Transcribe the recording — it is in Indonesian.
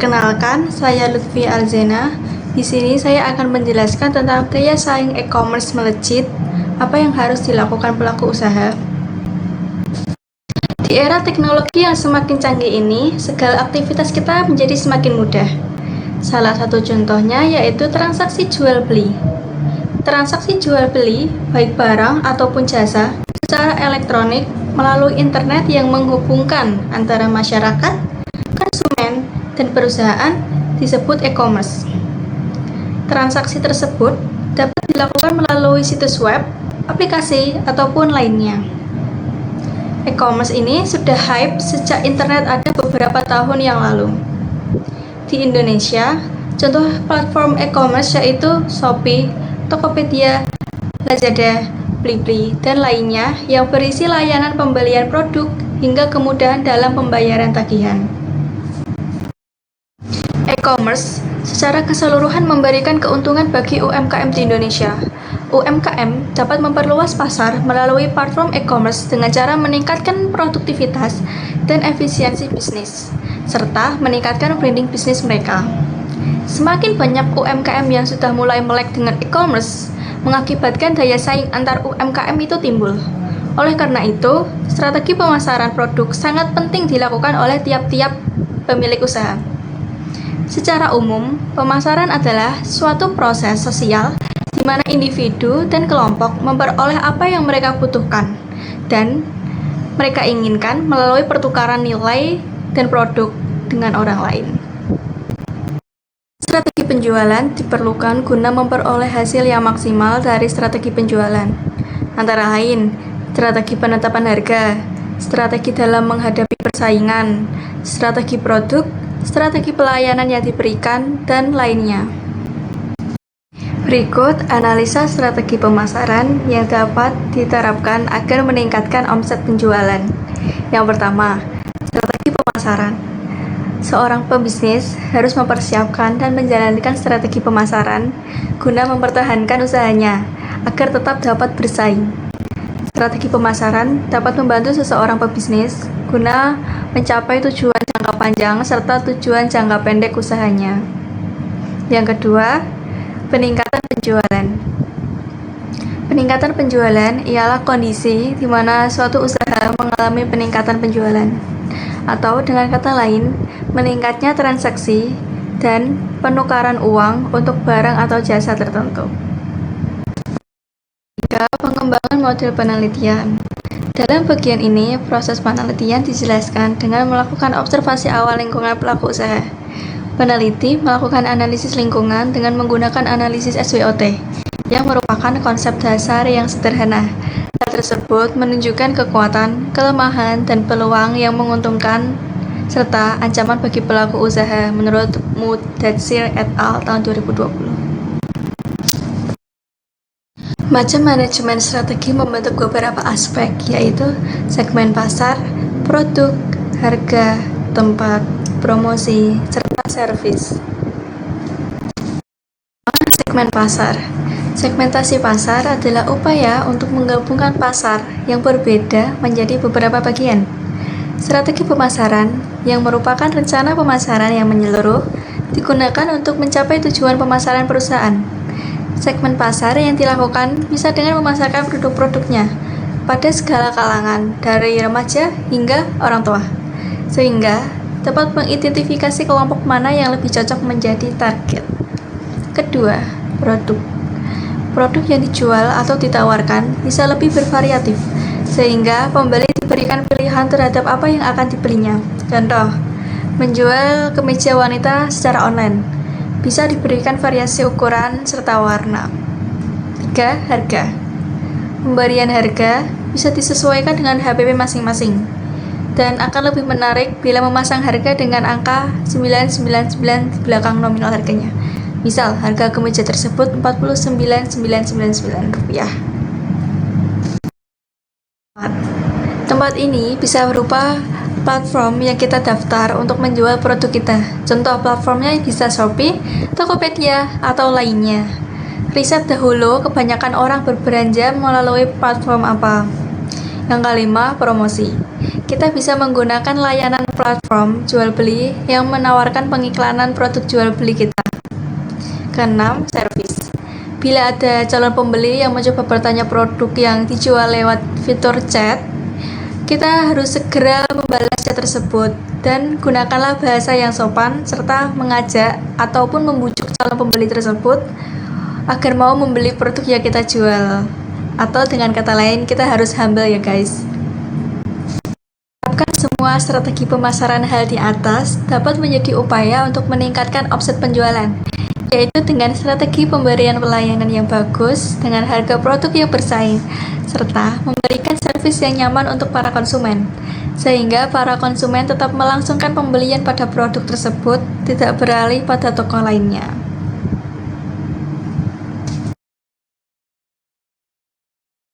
Perkenalkan, saya Lutfi Alzena. Di sini saya akan menjelaskan tentang daya saing e-commerce melejit, apa yang harus dilakukan pelaku usaha. Di era teknologi yang semakin canggih ini, segala aktivitas kita menjadi semakin mudah. Salah satu contohnya yaitu transaksi jual beli. Transaksi jual beli, baik barang ataupun jasa, secara elektronik melalui internet yang menghubungkan antara masyarakat, konsumen, dan perusahaan disebut e-commerce. Transaksi tersebut dapat dilakukan melalui situs web, aplikasi, ataupun lainnya. E-commerce ini sudah hype sejak internet ada beberapa tahun yang lalu. Di Indonesia, contoh platform e-commerce yaitu Shopee, Tokopedia, Lazada, Blibli, dan lainnya yang berisi layanan pembelian produk hingga kemudahan dalam pembayaran tagihan. E-commerce secara keseluruhan memberikan keuntungan bagi UMKM di Indonesia. UMKM dapat memperluas pasar melalui platform e-commerce dengan cara meningkatkan produktivitas dan efisiensi bisnis, serta meningkatkan branding bisnis mereka. Semakin banyak UMKM yang sudah mulai melek dengan e-commerce, mengakibatkan daya saing antar UMKM itu timbul. Oleh karena itu, strategi pemasaran produk sangat penting dilakukan oleh tiap-tiap pemilik usaha. Secara umum, pemasaran adalah suatu proses sosial di mana individu dan kelompok memperoleh apa yang mereka butuhkan dan mereka inginkan melalui pertukaran nilai dan produk dengan orang lain. Strategi penjualan diperlukan guna memperoleh hasil yang maksimal dari strategi penjualan, antara lain strategi penetapan harga, strategi dalam menghadapi persaingan, strategi produk, strategi pelayanan yang diberikan, dan lainnya. Berikut analisa strategi pemasaran yang dapat diterapkan agar meningkatkan omset penjualan. Yang pertama, strategi pemasaran. Seorang pebisnis harus mempersiapkan dan menjalankan strategi pemasaran guna mempertahankan usahanya agar tetap dapat bersaing. Strategi pemasaran dapat membantu seseorang pebisnis guna mencapai tujuan jangka panjang serta tujuan jangka pendek usahanya. Yang kedua, peningkatan penjualan. Peningkatan penjualan ialah kondisi di mana suatu usaha mengalami peningkatan penjualan, atau dengan kata lain, meningkatnya transaksi dan penukaran uang untuk barang atau jasa tertentu. Ketiga, pengembangan model penelitian. Dalam bagian ini, proses penelitian dijelaskan dengan melakukan observasi awal lingkungan pelaku usaha. Peneliti melakukan analisis lingkungan dengan menggunakan analisis SWOT, yang merupakan konsep dasar yang sederhana. Hal tersebut menunjukkan kekuatan, kelemahan, dan peluang yang menguntungkan serta ancaman bagi pelaku usaha menurut Mudatsir et al. Tahun 2020. Macam manajemen strategi membentuk beberapa aspek, yaitu segmen pasar, produk, harga, tempat, promosi, serta servis. Segmen pasar. Segmentasi pasar adalah upaya untuk menggabungkan pasar yang berbeda menjadi beberapa bagian. Strategi pemasaran, yang merupakan rencana pemasaran yang menyeluruh, digunakan untuk mencapai tujuan pemasaran perusahaan. Segmen pasar yang dilakukan bisa dengan memasarkan produk-produknya pada segala kalangan, dari remaja hingga orang tua, sehingga dapat mengidentifikasi kelompok mana yang lebih cocok menjadi target. Kedua, produk. Produk yang dijual atau ditawarkan bisa lebih bervariatif, sehingga pembeli diberikan pilihan terhadap apa yang akan dibelinya. Contoh, menjual kemeja wanita secara online, bisa diberikan variasi ukuran serta warna. 3. Harga. Pemberian harga bisa disesuaikan dengan HPP masing-masing, dan akan lebih menarik bila memasang harga dengan angka 999 di belakang nominal harganya. Misal, harga kemeja tersebut Rp49.999. Tempat ini bisa berupa platform yang kita daftar untuk menjual produk kita. Contoh platformnya bisa Shopee, Tokopedia, atau lainnya. Riset dahulu kebanyakan orang berbelanja melalui platform apa. Yang kelima, promosi. Kita bisa menggunakan layanan platform jual beli yang menawarkan pengiklanan produk jual beli kita. Keenam, servis. Bila ada calon pembeli yang mencoba bertanya produk yang dijual lewat fitur chat, kita harus segera membalas chat tersebut dan gunakanlah bahasa yang sopan serta mengajak ataupun membujuk calon pembeli tersebut agar mau membeli produk yang kita jual. Atau dengan kata lain, kita harus humble ya guys. Terapkan semua strategi pemasaran hal di atas dapat menjadi upaya untuk meningkatkan omset penjualan, yaitu dengan strategi pemberian pelayanan yang bagus dengan harga produk yang bersaing, serta memberikan servis yang nyaman untuk para konsumen, sehingga para konsumen tetap melangsungkan pembelian pada produk tersebut, tidak beralih pada toko lainnya.